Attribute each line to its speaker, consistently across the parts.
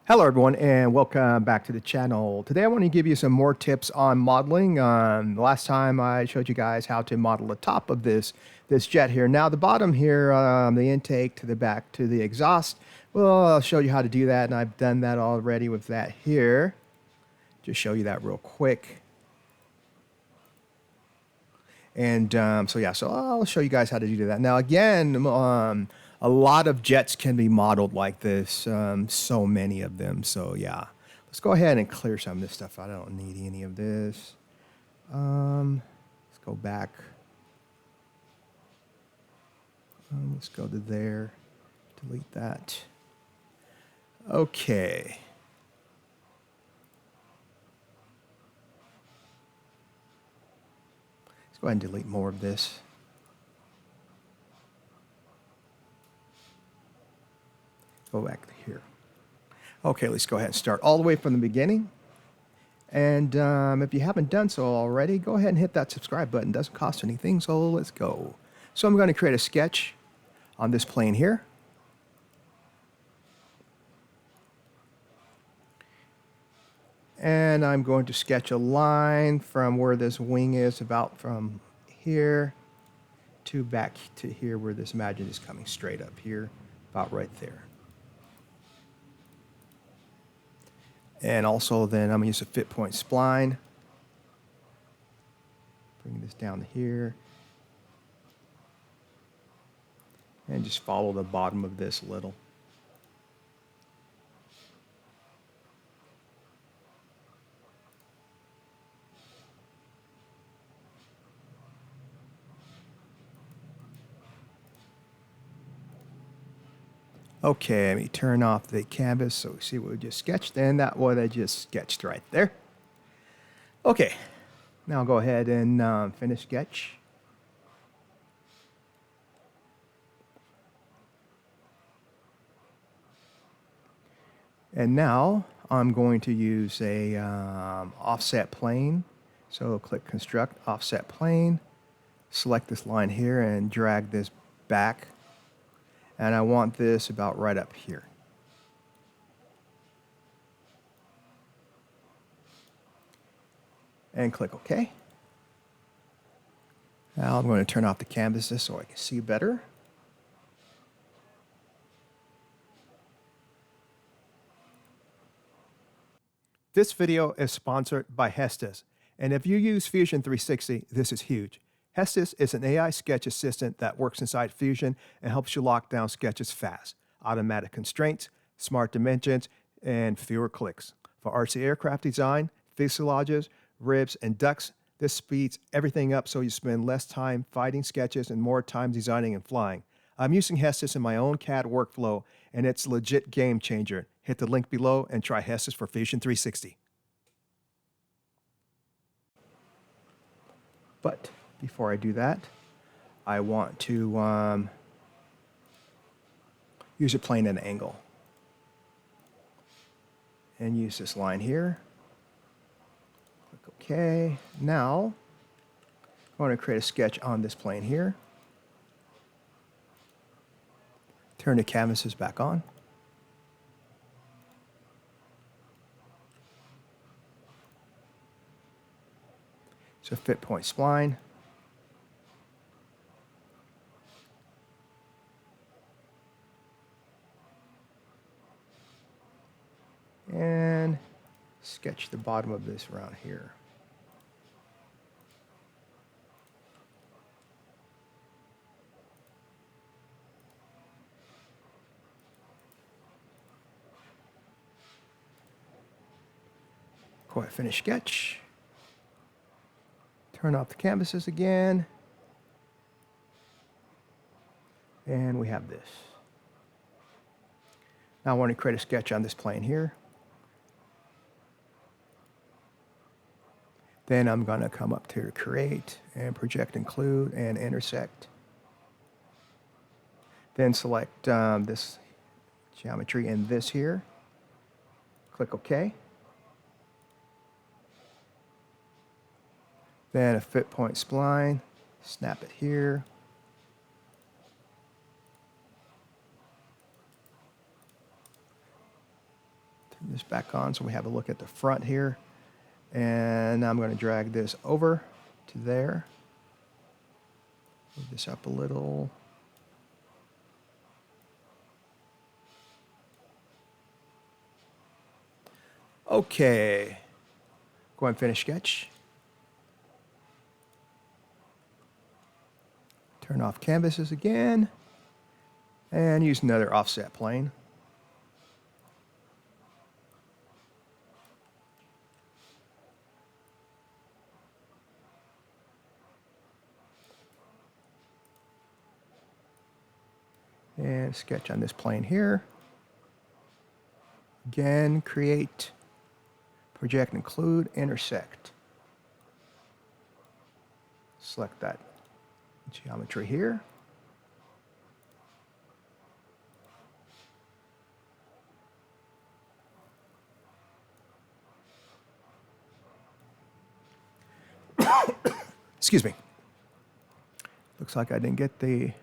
Speaker 1: Hello, everyone, and welcome back to the channel. Today, I want to give you some more tips on modeling. Last time, I showed you guys how to model the top of this jet here. Now, the bottom here, the intake to the back to the exhaust. Well, I'll show you how to do that, and I've done that already with that here. Just show you that real quick. And so I'll show you guys how to do that. Now, again, a lot of jets can be modeled like this, so many of them. So yeah, let's go ahead and clear some of this stuff. I don't need any of this. Let's go back. Let's go to there. Delete that. Okay. Let's go ahead and delete more of this. Go back to here. Okay, let's go ahead and start all the way from the beginning. And if you haven't done so already, go ahead and hit that subscribe button. It doesn't cost anything, so let's go. So I'm going to create a sketch on this plane here. And I'm going to sketch a line from where this wing is, about from here to back to here where this Imagine is coming straight up here, about right there. And also then I'm going to use a fit point spline. Bring this down to here. And just follow the bottom of this a little. Okay, let me turn off the canvas so we see what we just sketched, and that what I just sketched right there. Okay, now I'll go ahead and finish sketch. And now I'm going to use a offset plane. So click Construct, Offset Plane, select this line here and drag this back. And I want this about right up here. And click OK. Now I'm going to turn off the canvases so I can see better. This video is sponsored by Hestis. And if you use Fusion 360, this is huge. Hestis is an AI sketch assistant that works inside Fusion and helps you lock down sketches fast. Automatic constraints, smart dimensions, and fewer clicks. For RC aircraft design, fuselages, ribs, and ducts, this speeds everything up so you spend less time fighting sketches and more time designing and flying. I'm using Hestis in my own CAD workflow, and it's a legit game changer. Hit the link below and try Hestis for Fusion 360. But before I do that, I want to use a plane at an angle. And use this line here. Click OK. Now, I want to create a sketch on this plane here. Turn the canvases back on. So fit point spline. And sketch the bottom of this around here. Go ahead, finish sketch. Turn off the canvases again. And we have this. Now I want to create a sketch on this plane here. Then I'm going to come up to Create and Project Include and Intersect. Then select this geometry and this here. Click OK. Then a fit point spline, snap it here. Turn this back on so we have a look at the front here. And I'm going to drag this over to there. Move this up a little. Okay. Go ahead and finish sketch. Turn off canvases again. And use another offset plane. And sketch on this plane here. Again, create, project, include, intersect. Select that geometry here. Excuse me. Looks like I didn't get the...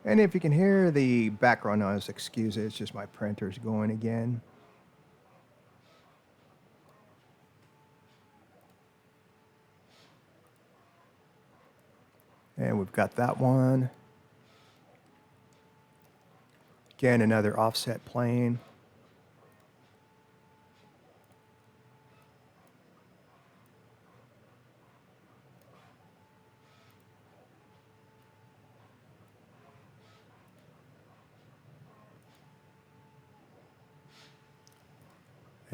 Speaker 1: And if you can hear the background noise, excuse it, it's just my printer's going again. And we've got that one. Again, another offset plane.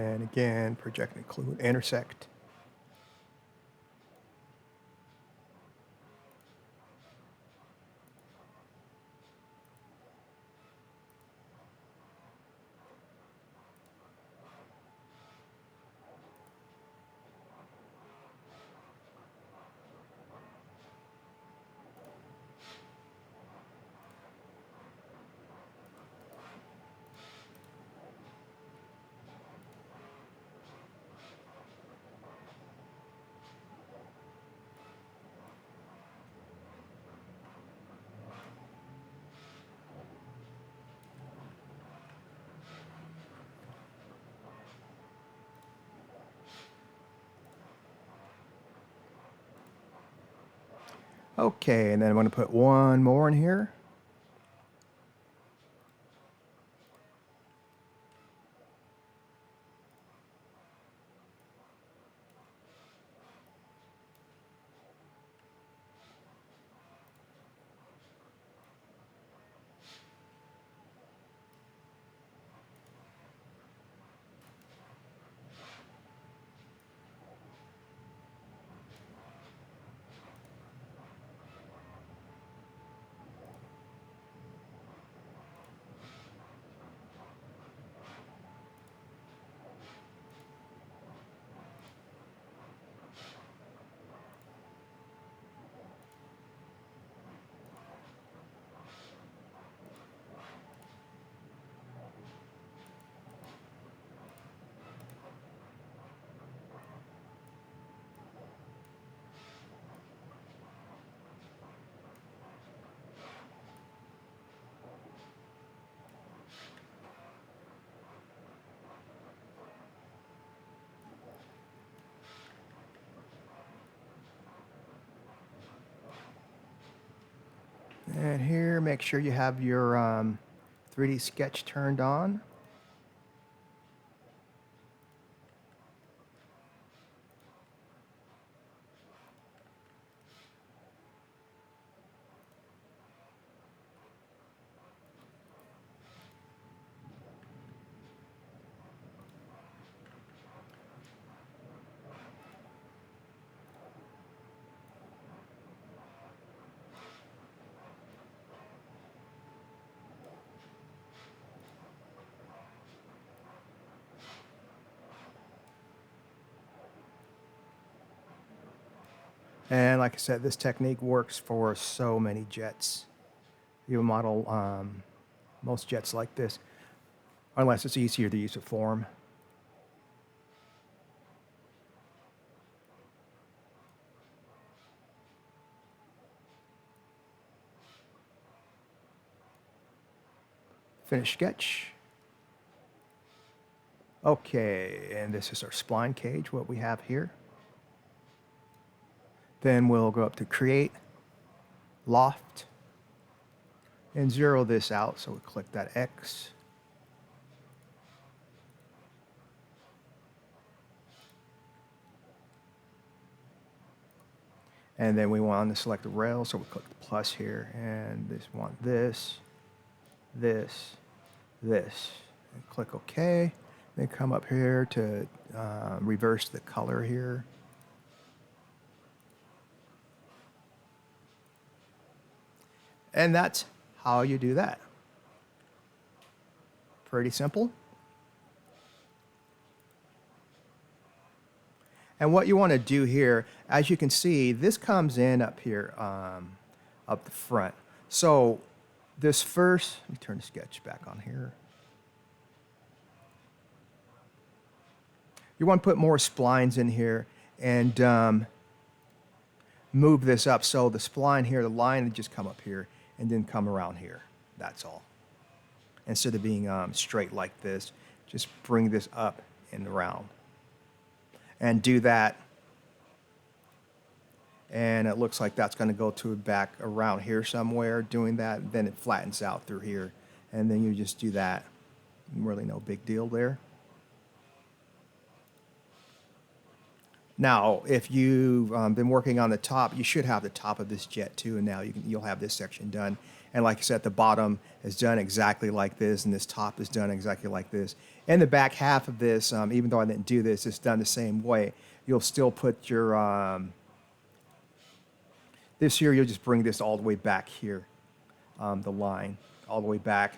Speaker 1: And again, project, include, intersect. Okay, and then I'm going to put one more in here. And here, make sure you have your 3D sketch turned on. And like I said, this technique works for so many jets. You model most jets like this, unless it's easier to use a form. Finish sketch. Okay, and this is our spline cage, what we have here. Then we'll go up to Create, Loft, and zero this out. So we click that X. And then we want to select the rail, so we click the plus here, and this want this, this, this, and click OK. Then come up here to reverse the color here. And that's how you do that. Pretty simple. And what you want to do here, as you can see, this comes in up here, up the front. So this first, let me turn the sketch back on here. You want to put more splines in here and move this up. So the spline here, the line would just come up here and then come around here. That's all. Instead of being straight like this, just bring this up and around. And do that. And it looks like that's going to go to back around here somewhere doing that. Then it flattens out through here. And then you just do that. Really no big deal there. Now, if you've been working on the top, you should have the top of this jet too, and now you'll have this section done. And like I said, the bottom is done exactly like this, and this top is done exactly like this. And the back half of this, even though I didn't do this, it's done the same way. You'll still put your, this here, you'll just bring this all the way back here, the line, all the way back,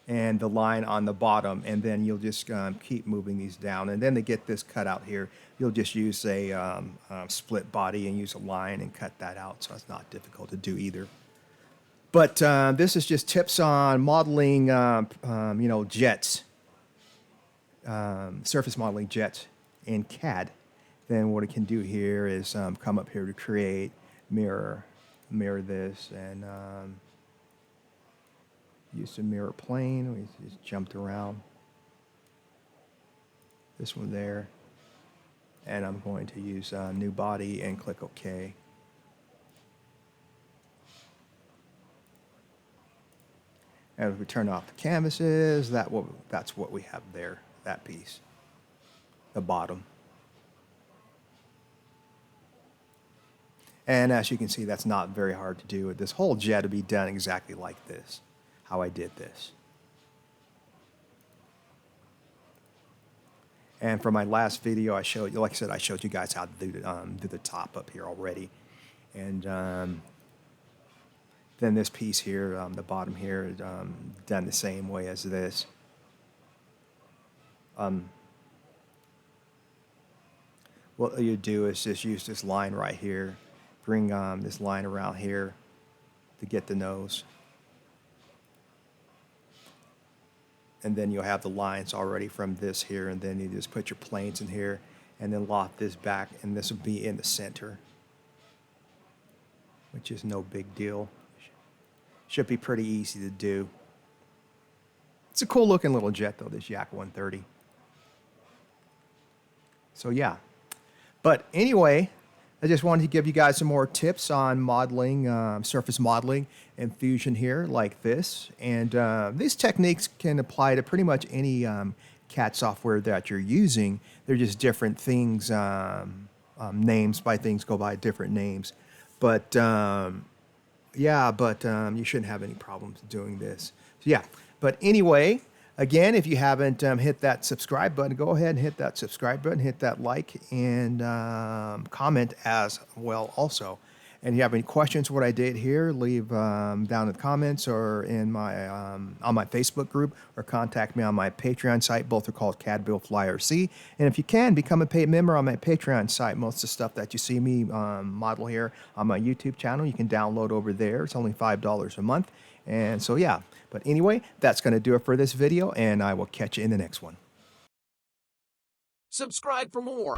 Speaker 1: and the line on the bottom, and then you'll just keep moving these down. And then to get this cut out here, you'll just use a split body and use a line and cut that out, so it's not difficult to do either. But this is just tips on modeling, jets, surface modeling jets in CAD. Then what it can do here is come up here to create, mirror this, and use the mirror plane. We just jumped around. This one there. And I'm going to use new body and click OK. And if we turn off the canvases, that's what we have there, that piece, the bottom. And as you can see, that's not very hard to do. This whole jet will be done exactly like this, how I did this. And for my last video, I showed you, like I said, I showed you guys how to do the top up here already. And then this piece here, the bottom here, done the same way as this. What you do is just use this line right here, bring this line around here to get the nose. And then you'll have the lines already from this here, and then you just put your planes in here and then loft this back, and this will be in the center, which is no big deal. Should be pretty easy to do. It's a cool looking little jet though, this Yak 130. So yeah. But anyway, I just wanted to give you guys some more tips on modeling, surface modeling and Fusion here like this. And these techniques can apply to pretty much any CAD software that you're using. They're just different things, names by things go by different names. But yeah, but you shouldn't have any problems doing this. So yeah, but anyway, again, if you haven't hit that subscribe button, go ahead and hit that subscribe button, hit that like, and comment as well also. And if you have any questions what I did here, leave down in the comments or in my on my Facebook group, or contact me on my Patreon site. Both are called CAD Fly RC. And if you can, become a paid member on my Patreon site. Most of the stuff that you see me model here on my YouTube channel, you can download over there. It's only $5 a month. And so, yeah. But anyway, that's going to do it for this video, and I will catch you in the next one.
Speaker 2: Subscribe for more.